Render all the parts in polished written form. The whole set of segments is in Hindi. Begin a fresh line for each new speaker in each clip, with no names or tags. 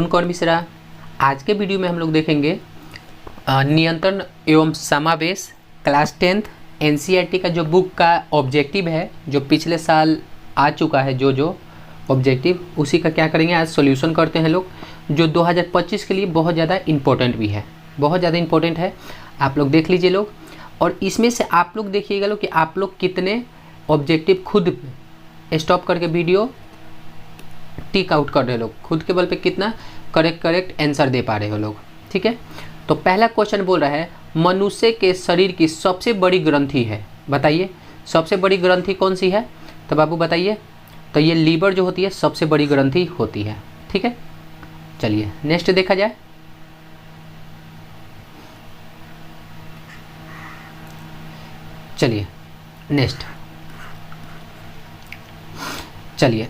अरुण कौर मिश्रा। आज के वीडियो में हम लोग देखेंगे नियंत्रण एवं समावेश क्लास 10th एनसीईआरटी का जो बुक का ऑब्जेक्टिव है, जो पिछले साल आ चुका है, जो ऑब्जेक्टिव उसी का क्या करेंगे आज सॉल्यूशन करते हैं लोग, जो 2025 के लिए बहुत ज़्यादा इम्पोर्टेंट भी है, बहुत ज़्यादा इम्पोर्टेंट है। आप लोग देख लीजिए लोग, और इसमें से आप लोग देखिएगा लोग कि आप लोग कितने ऑब्जेक्टिव खुद स्टॉप करके वीडियो टिक आउट कर रहे हो लोग, खुद के बल पे कितना करेक्ट आंसर दे पा रहे हो लोग। ठीक है, तो पहला क्वेश्चन बोल रहा है मनुष्य के शरीर की सबसे बड़ी ग्रंथि है, बताइए सबसे बड़ी ग्रंथि कौन सी है? तो बाबू बताइए, तो ये लीवर जो होती है सबसे बड़ी ग्रंथि होती है। ठीक है, चलिए नेक्स्ट देखा जाए। चलिए नेक्स्ट, चलिए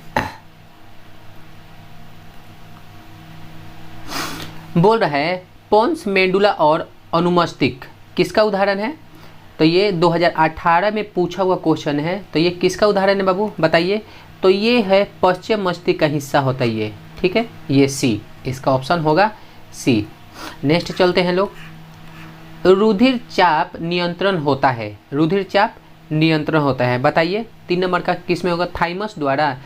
बोल रहा है पोन्स मेडुला और अनुमस्तिष्क किसका उदाहरण है? तो ये 2018 में पूछा हुआ क्वेश्चन है। तो ये किसका उदाहरण है बाबू बताइए? तो ये है पश्चिम मस्तिष्क का हिस्सा होता है ये। ठीक है, ये सी, इसका ऑप्शन होगा सी। नेक्स्ट चलते हैं लोग। रुधिर चाप नियंत्रण होता है, रुधिर चाप नियंत्रण होता है, बताइए 3 नंबर का किस में होगा? थाइमस द्वारा,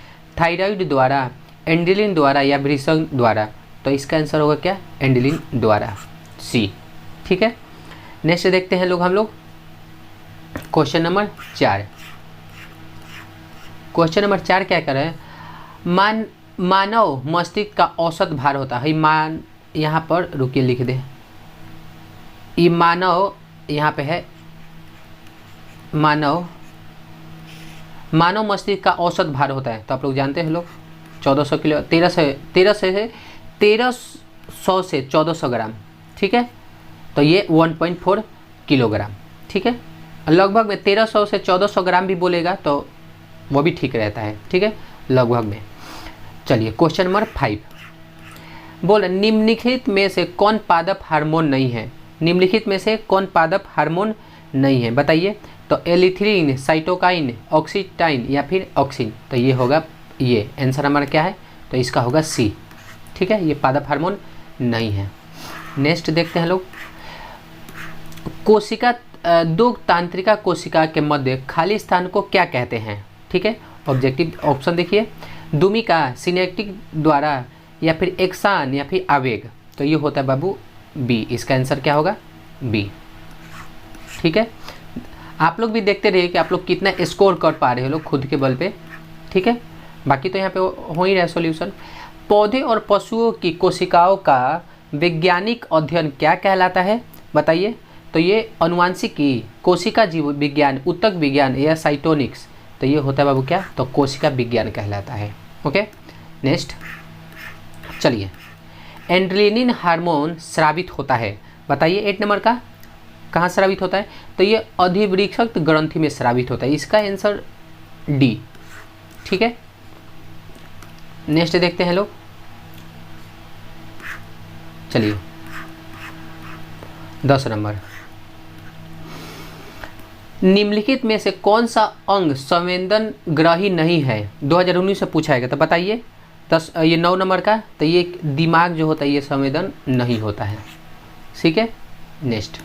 थायराइड द्वारा, एंड्रेलिन द्वारा या वृषण द्वारा? तो इसका आंसर होगा क्या? एंड्रेलिन द्वारा, सी। ठीक है, नेक्स्ट देखते हैं लोग हम लोग क्वेश्चन नंबर 4। क्वेश्चन नंबर 4 क्या कर रहे हैं? मानव मस्तिष्क का औसत भार होता है, मान यहाँ पर रुकिए लिख दे, ये मानव यहाँ पे है, मानव मस्तिष्क का औसत भार होता है। तो आप लोग जानते हैं लोग 1400 किलो, 1300 से 1400 ग्राम। ठीक है, तो ये 1.4 किलोग्राम। ठीक है, लगभग में 1300 से 1400 ग्राम भी बोलेगा तो वो भी ठीक रहता है। ठीक है, लगभग में। चलिए क्वेश्चन नंबर 5 बोल, निम्नलिखित में से कौन पादप हार्मोन नहीं है? निम्नलिखित में से कौन पादप हार्मोन नहीं है बताइए? तो एलिथ्रीन, साइटोकाइन, ऑक्सीटाइन या फिर ऑक्सिन? तो ये होगा, ये आंसर हमारा क्या है? तो इसका होगा सी। ठीक है, ये पादप हार्मोन नहीं है। नेक्स्ट देखते हैं लोग। कोशिका, दो तांत्रिका कोशिका के मध्य खाली स्थान को क्या कहते हैं? ठीक है, ऑब्जेक्टिव ऑप्शन देखिए, दुमिका, सिनेप्टिक द्वारा या फिर एक्सान या फिर आवेग? तो ये होता है बाबू बी, इसका आंसर क्या होगा? बी। ठीक है, आप लोग भी देखते रहिए कि आप लोग कितना स्कोर कर पा रहे हो लोग खुद के बल पे। ठीक है, बाकी तो यहाँ पे हो ही रहा है सॉल्यूशन। पौधे और पशुओं की कोशिकाओं का वैज्ञानिक अध्ययन क्या कहलाता है बताइए? तो ये अनुवांशिकी, कोशिका जीव विज्ञान, ऊतक विज्ञान या साइटोनिक्स? तो ये होता है बाबू क्या? तो कोशिका विज्ञान कहलाता है। ओके, नेक्स्ट चलिए। एंड्रेलिन हार्मोन स्रावित होता है, बताइए 8 नंबर का कहाँ स्रावित होता है? तो ये अधिवृक्षक ग्रंथि में स्रावित होता है, इसका आंसर डी। ठीक है, नेक्स्ट देखते हैं लोग। चलिए 10 नंबर, निम्नलिखित में से कौन सा अंग संवेदन ग्रही नहीं है? 2019 से पूछा है, तो बताइए। 10 ये 9 नंबर का, तो ये दिमाग जो होता है ये संवेदन नहीं होता है। ठीक है, नेक्स्ट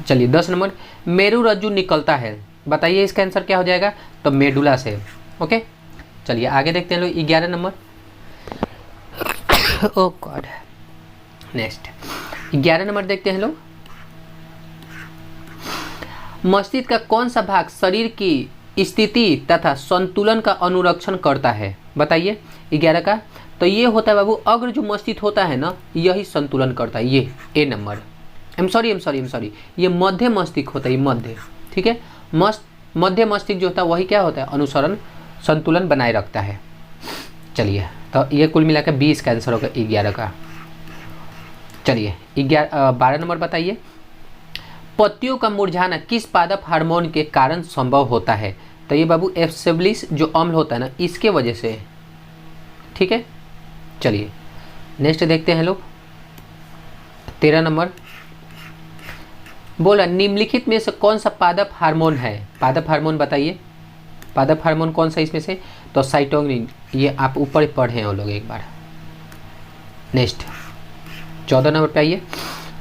चलिए 10 नंबर, मेरु रज्जु निकलता है, बताइए इसका आंसर क्या हो जाएगा? तो मेडुला से। ओके, चलिए आगे देखते हैं लोग 11 नंबर। ओ गॉड, नेक्स्ट 11 नंबर देखते हैं लोग। मस्तिष्क का कौन सा भाग शरीर की स्थिति तथा संतुलन का अनुरक्षण करता है बताइए? 11 का, तो ये होता है बाबू अग्र जो मस्तिष्क होता है ना, यही संतुलन करता है। ये ए नंबर, एम सॉरी, ये मध्य मस्तिष्क होता है, ये मध्य। ठीक है, मध्य मस्तिष्क जो होता है वही क्या होता है? अनुसरण, संतुलन बनाए रखता है। चलिए, तो ये कुल मिलाकर 20 का आंसर होगा 11 का। चलिए 12 नंबर बताइए। पत्तियों का मुरझाना किस पादप हार्मोन के कारण संभव होता है? तो ये बाबू एब्सिसिलिस जो अम्ल होता है ना, इसके वजह से। ठीक है, चलिए नेक्स्ट देखते हैं लोग 13 नंबर। बोला निम्नलिखित में से कौन सा पादप हार्मोन है? पादप हार्मोन बताइए, पादप हार्मोन कौन सा इसमें से? तो साइटोकिन, ये आप ऊपर पढ़े हैं वो लोग एक बार। नेक्स्ट 14 नंबर पे आइए,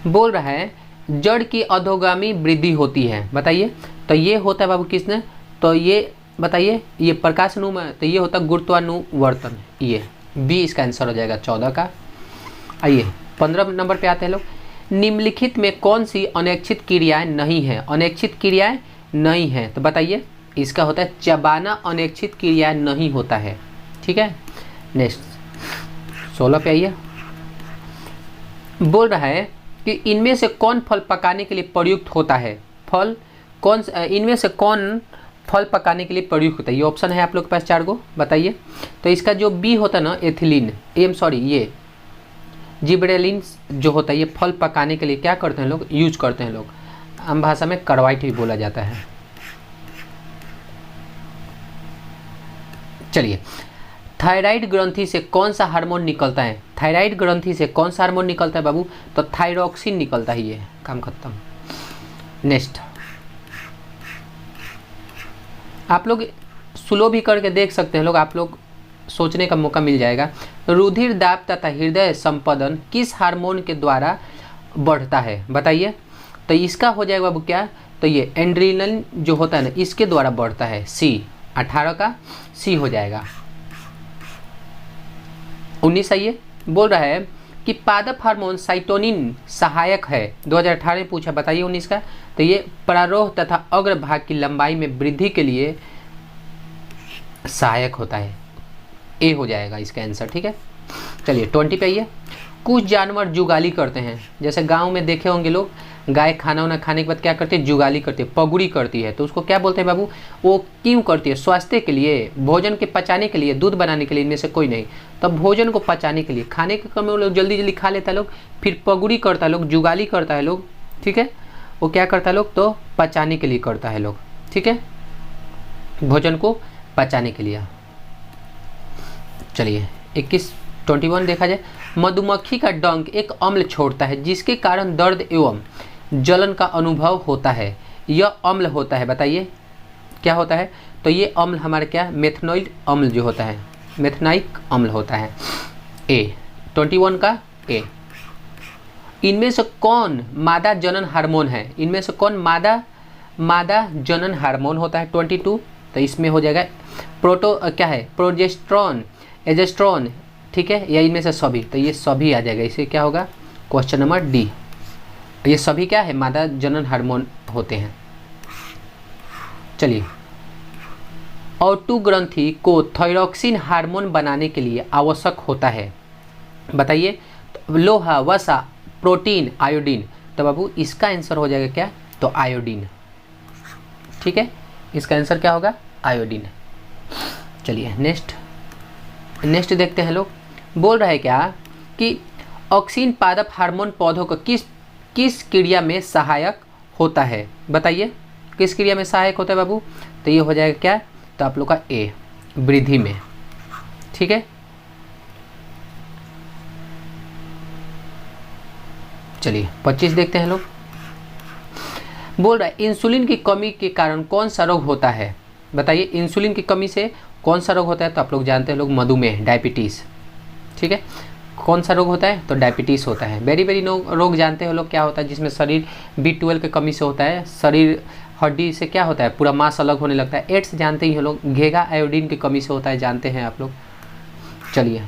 बोल रहा है जड़ की अधोगामी वृद्धि होती है, बताइए। तो ये होता है बाबू किसने, तो ये बताइए, ये प्रकाशानु में, तो ये होता है गुरुत्वानुवर्तन, ये बी इसका आंसर हो जाएगा 14 का। आइए 15 नंबर पे आते हैं लोग, निम्नलिखित में कौन सी अनैच्छिक क्रियाएं नहीं है, अनैच्छिक क्रियाएं नहीं है, तो बताइए। इसका होता है चबाना अनैच्छिक क्रियाएं नहीं होता है, ठीक है। नेक्स्ट 16 पे आइए, बोल रहा है कि इनमें से कौन फल पकाने के लिए प्रयुक्त होता है, फल कौन, इनमें से कौन फल पकाने के लिए प्रयुक्त होता है, ये ऑप्शन है आप लोग के पास 4 गो, बताइए। तो इसका जो बी होता है ना, एथिलीन, ये जिब्रेलिन जो होता है, ये फल पकाने के लिए क्या करते हैं लोग, यूज करते हैं लोग, आम भाषा में कार्बाइड भी बोला जाता है। चलिए, थायराइड ग्रंथि से कौन सा हार्मोन निकलता है, थायराइड ग्रंथि से कौन सा हार्मोन निकलता है बाबू, तो थायरॉक्सिन निकलता है, ये काम खत्म। नेक्स्ट आप लोग स्लो भी करके देख सकते हैं लोग, आप लोग सोचने का मौका मिल जाएगा। रुधिर दाब तथा हृदय संपदन किस हार्मोन के द्वारा बढ़ता है, बताइए। तो इसका हो जाएगा बाबू क्या, तो ये एड्रेनलिन जो होता है ना, इसके द्वारा बढ़ता है, सी 18 का सी हो जाएगा। 19 आइए, बोल रहा है कि पादप हार्मोन साइटोनिन सहायक है, 2018 में पूछा, बताइए 19 का। तो ये प्रारोह तथा अग्रभाग की लंबाई में वृद्धि के लिए सहायक होता है, ए हो जाएगा इसका आंसर, ठीक है। चलिए 20 पे आइए, कुछ जानवर जुगाली करते हैं, जैसे गांव में देखे होंगे लोग, गाय खाना वाना खाने के बाद क्या करती है, जुगाली करती है, पगुड़ी करती है, तो उसको क्या बोलते हैं बाबू, वो क्यों करती है, स्वास्थ्य के लिए, भोजन के पचाने के लिए, दूध बनाने के लिए, इनमें से कोई नहीं। तब भोजन को पचाने के लिए, खाने के क्रम में वो लोग जल्दी जल्दी खा लेता है लोग, फिर पगुड़ी करता है लोग, जुगाली करता है लोग, ठीक है। वो क्या करता है लोग, तो पचाने के लिए करता है लोग, ठीक है, भोजन को पचाने के लिए। चलिए 21 देखा जाए, मधुमक्खी का डंक एक अम्ल छोड़ता है जिसके कारण दर्द एवं जलन का अनुभव होता है, यह अम्ल होता है, बताइए क्या होता है। तो ये अम्ल हमारे क्या, मेथनॉइड अम्ल जो होता है, मेथनाइक अम्ल होता है, ए 21 का ए। इनमें से कौन मादा जनन हार्मोन है, इनमें से कौन मादा जनन हार्मोन होता है 22, तो इसमें हो जाएगा क्या है, प्रोजेस्टेरॉन, एजेस्ट्रॉन, ठीक है, या इनमें से सभी, तो ये सभी आ जाएगा, इसे क्या होगा, क्वेश्चन नंबर डी। ये सभी क्या है, मादा जनन हार्मोन होते हैं। चलिए, O2 ग्रंथि को थायरॉक्सिन हार्मोन बनाने के लिए आवश्यक होता है, बताइए। तो लोहा, वसा, प्रोटीन, आयोडीन, तो बाबू इसका आंसर हो जाएगा क्या, तो आयोडीन, ठीक है, इसका आंसर क्या होगा, आयोडीन। चलिए नेक्स्ट देखते हैं लोग, बोल रहा है क्या कि ऑक्सीन पादप हार्मोन पौधों को किस क्रिया में सहायक होता है, बताइए किस क्रिया में सहायक होता है बाबू। तो ये हो जाएगा क्या, तो आप लोग का ए, वृद्धि में, ठीक है। चलिए 25 देखते हैं लोग, बोल रहा है इंसुलिन की कमी के कारण कौन सा रोग होता है, बताइए। इंसुलिन की कमी से कौन सा रोग होता है, तो आप लोग जानते हैं लोग, मधुमेह, डायबिटीज़, ठीक है। कौन सा रोग होता है, तो डायबिटीज़ होता है। वेरी रोग जानते हो लोग क्या होता है, जिसमें शरीर B12 की कमी से होता है, शरीर हड्डी से क्या होता है, पूरा मांस अलग होने लगता है। एड्स जानते ही हो लोग, घेगा आयोडीन की कमी से होता है, जानते हैं आप लोग। चलिए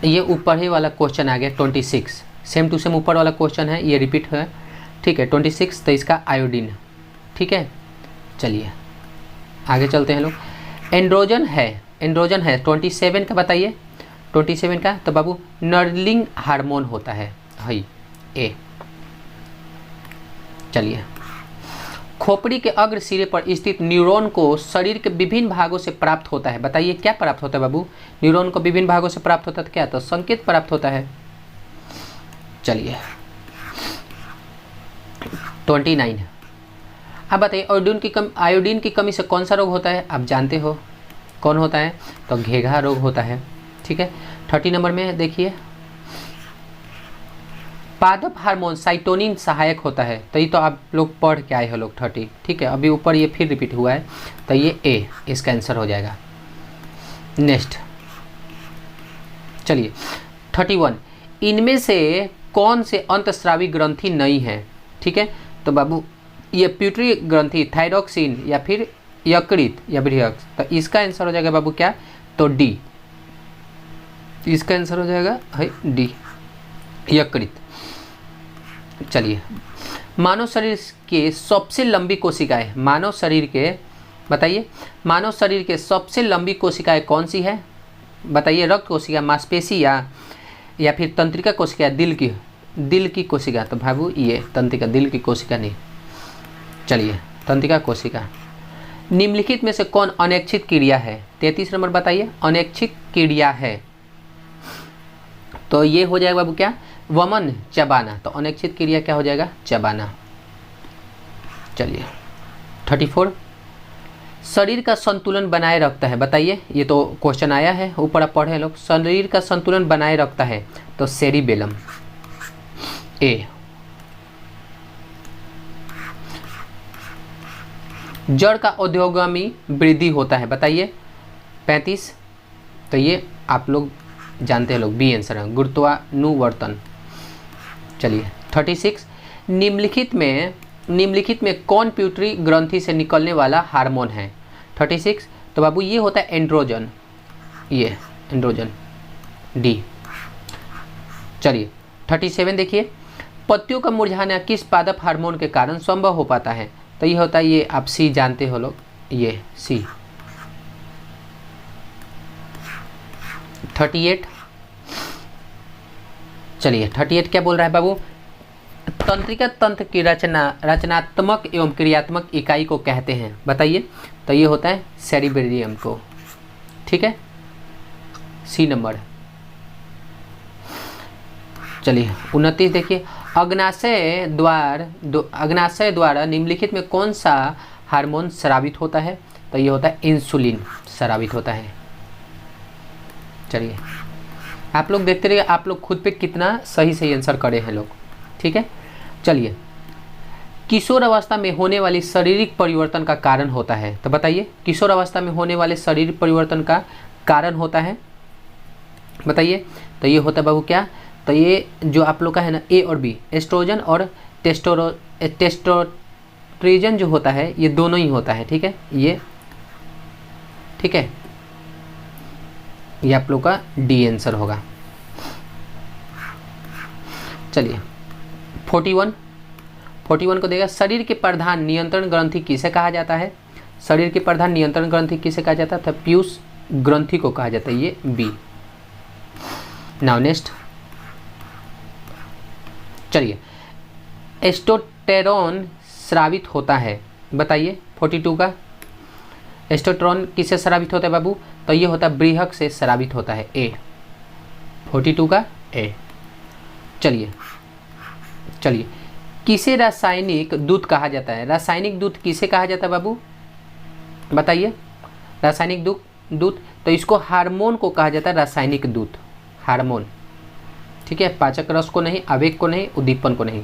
ये ऊपर ही वाला क्वेश्चन आ गया 26, सेम टू सेम ऊपर वाला क्वेश्चन है, ये रिपीट है, ठीक है। 26 तो इसका आयोडीन, ठीक है। चलिए आगे चलते हैं लोग, एंड्रोजन है 27 का, बताइए 27 का, तो बाबू नर्लिंग हार्मोन होता है, हाई ए। चलिए, खोपड़ी के अग्र सिरे पर स्थित न्यूरॉन को शरीर के विभिन्न भागों से प्राप्त होता है, बताइए क्या प्राप्त होता है बाबू, न्यूरॉन को विभिन्न भागों से प्राप्त होता है, तो क्या, तो संकेत प्राप्त होता है। चलिए 29, अब बताइए आयोडीन की कमी से कौन सा रोग होता है, आप जानते हो कौन होता है, तो घेघा रोग होता है, ठीक है। 30 नंबर में देखिए, पादप हार्मोन साइटोनिन सहायक होता है, तो ये तो आप लोग पढ़ के आए हो लोग 30, ठीक है। अभी ऊपर ये फिर रिपीट हुआ है, तो ये ए इसका आंसर हो जाएगा। नेक्स्ट चलिए 31, इनमें से कौन से अंतस्रावी ग्रंथि नहीं है, ठीक है। तो बाबू ये प्यूटरी ग्रंथि, थायरॉक्सिन या फिर यकृत या बृहस्पति, तो इसका आंसर हो जाएगा बाबू क्या, तो डी, इसका आंसर हो जाएगा है डी यकृत। चलिए मानव शरीर के सबसे लंबी कोशिकाएं, मानव शरीर के बताइए, मानव शरीर के सबसे लंबी कोशिकाएं कौन सी है बताइए, रक्त कोशिका, मांसपेशी या फिर तंत्रिका कोशिका, दिल की कोशिका। तो बाबू ये तंत्रिका, दिल की कोशिका नहीं। चलिए तंत्रिका कोशिका। निम्नलिखित में से कौन अनैच्छिक क्रिया है, 33 नंबर बताइए, अनैच्छिक क्रिया है, तो ये हो जाएगा बाबू क्या, वमन, चबाना। तो अनैच्छिक क्रिया क्या हो जाएगा, चबाना। चलिए 34, शरीर का संतुलन बनाए रखता है, बताइए, ये तो क्वेश्चन आया है ऊपर आप पढ़े लोग, शरीर का संतुलन बनाए रखता है, तो सेरिबेलम ए। जड़ का उद्योगामी वृद्धि होता है, बताइए 35, तो ये आप लोग जानते हैं लोग, बी आंसर है, गुरुत्वानुवर्तन। चलिए 36, निम्नलिखित में कौन प्यूटरी ग्रंथि से निकलने वाला हार्मोन है, 36, तो बाबू ये होता है एंड्रोजन, ये एंड्रोजन डी। चलिए 37 देखिए, पत्तियों का मुरझाना किस पादप हार्मोन के कारण संभव हो पाता है, तो ये होता है, ये आप सी जानते हो लोग, ये सी। 38, चलिए 38 क्या बोल रहा है बाबू, तंत्रिका तंत्र की रचनात्मक एवं क्रियात्मक इकाई को कहते हैं, बताइए, तो ये होता है सेरिबेलियम को, ठीक है, सी नंबर। चलिए 29 देखिए, अग्नाशय द्वारा निम्नलिखित में कौन सा हार्मोन स्रावित होता है, तो ये होता है इंसुलिन स्रावित होता है। चलिए आप लोग देखते रहिए, आप लोग खुद पे कितना सही आंसर करे हैं लोग, ठीक है। चलिए किशोर अवस्था में होने वाली शारीरिक परिवर्तन का कारण होता है, तो बताइए, किशोर अवस्था में होने वाले शारीरिक परिवर्तन का कारण होता है, बताइए, तो ये होता है बाबू क्या, तो ये जो आप लोग का है ना ए और बी, एस्ट्रोजन और टेस्टोस्टेरोन जो होता है, ये दोनों ही होता है, ठीक है, ये ठीक है, ये आप लोग का डी आंसर होगा। चलिए 41 को देगा, शरीर के प्रधान नियंत्रण ग्रंथि किसे कहा जाता है, शरीर के प्रधान नियंत्रण ग्रंथि किसे कहा जाता था, पीयूष ग्रंथि को कहा जाता है, ये बी। नाउ नेक्स्ट, चलिए एस्टोटेरोन स्रावित होता है, बताइए 42 का, एस्टोटेरोन किससे स्रावित होता है बाबू, तो ये होता है बृहक से स्रावित होता है, ए 42 का ए। चलिए किसे रासायनिक दूत कहा जाता है, रासायनिक दूत किसे कहा जाता है बाबू, बताइए, रासायनिक दूत, तो इसको हार्मोन को कहा जाता है, रासायनिक दूत, हार्मोन, ठीक है, पाचक रस को नहीं, आवेग को नहीं, उद्दीपन को नहीं।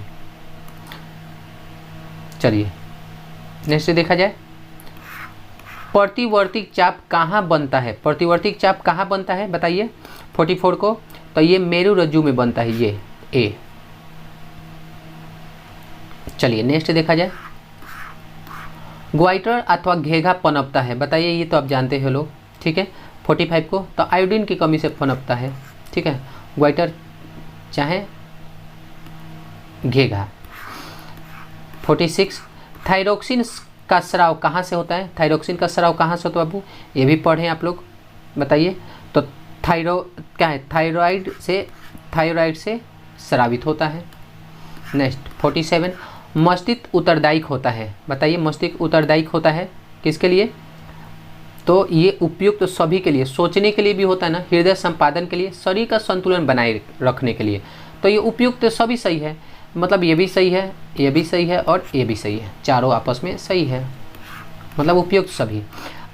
चलिए नेक्स्ट देखा जाए, प्रतिवर्ती चाप कहाँ बनता है, प्रतिवर्ती चाप कहाँ बनता है, बताइए 44 को, तो ये मेरुरज्जु में बनता है, ये ए। चलिए नेक्स्ट देखा जाए, ग्वाइटर अथवा घेघा पनपता है, बताइए, ये तो आप जानते हो लोग, ठीक है, 45 को, तो आयोडीन की कमी से पनपता है, ठीक है, ग्वाइटर चाहे घेघा। 46, थायरोक्सिन का स्राव कहाँ से होता है, थायरोक्सिन का स्राव कहाँ से होता है बाबू, ये भी पढ़ें आप लोग, बताइए, तो क्या है, थायराइड से स्रावित होता है। नेक्स्ट 47, मस्तिष्क उत्तरदायिक होता है, बताइए, मस्तिष्क उत्तरदायिक होता है किसके लिए, तो ये उपयुक्त सभी के लिए, सोचने के लिए भी होता है ना, हृदय संपादन के लिए, शरीर का संतुलन बनाए रखने के लिए, तो ये उपयुक्त सभी सही है, मतलब ये भी सही है, ये भी सही है और ये भी सही है, चारों आपस में सही है, मतलब उपयुक्त सभी।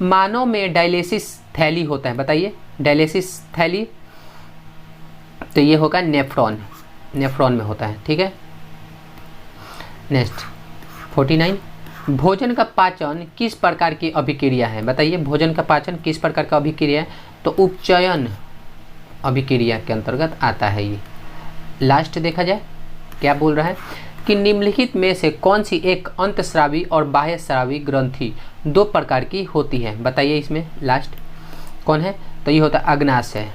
मानव में डायलिसिस थैली होता है, बताइए, डायलिसिस थैली, तो ये होगा नेफ्रॉन, नेफ्रॉन में होता है, ठीक है। नेक्स्ट 49, भोजन का पाचन किस प्रकार की अभिक्रिया है? बताइए, भोजन का पाचन किस प्रकार का अभिक्रिया है? तो उपचयन अभिक्रिया के अंतर्गत आता है ये। लास्ट देखा जाए क्या बोल रहा है कि निम्नलिखित में से कौन सी एक अंतस्रावी और बाह्यस्रावी ग्रंथि दो प्रकार की होती है? बताइए इसमें लास्ट कौन है? तो ये होता है अग्नाशय,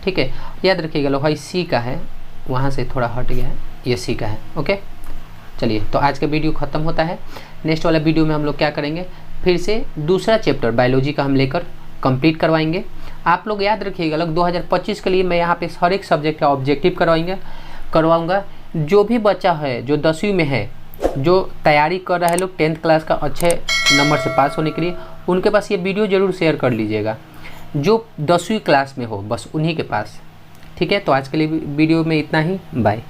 ठीक है। याद रखिएगा लो भाई, सी का है, वहाँ से थोड़ा हट गया है, ये सी का है, ओके। चलिए, तो आज का वीडियो ख़त्म होता है। नेक्स्ट वाला वीडियो में हम लोग क्या करेंगे, फिर से दूसरा चैप्टर बायोलॉजी का हम लेकर कंप्लीट करवाएंगे। आप लोग याद रखिएगा लोग, 2025 के लिए मैं यहाँ पे हर एक सब्जेक्ट का ऑब्जेक्टिव करवाऊँगा। जो भी बच्चा है जो 10वीं में है, जो तैयारी कर रहा है लोग 10th क्लास का अच्छे नंबर से पास होने के लिए, उनके पास ये वीडियो ज़रूर शेयर कर लीजिएगा। जो 10वीं क्लास में हो बस उन्हीं के पास, ठीक है। तो आज के लिए वीडियो में इतना ही, बाय।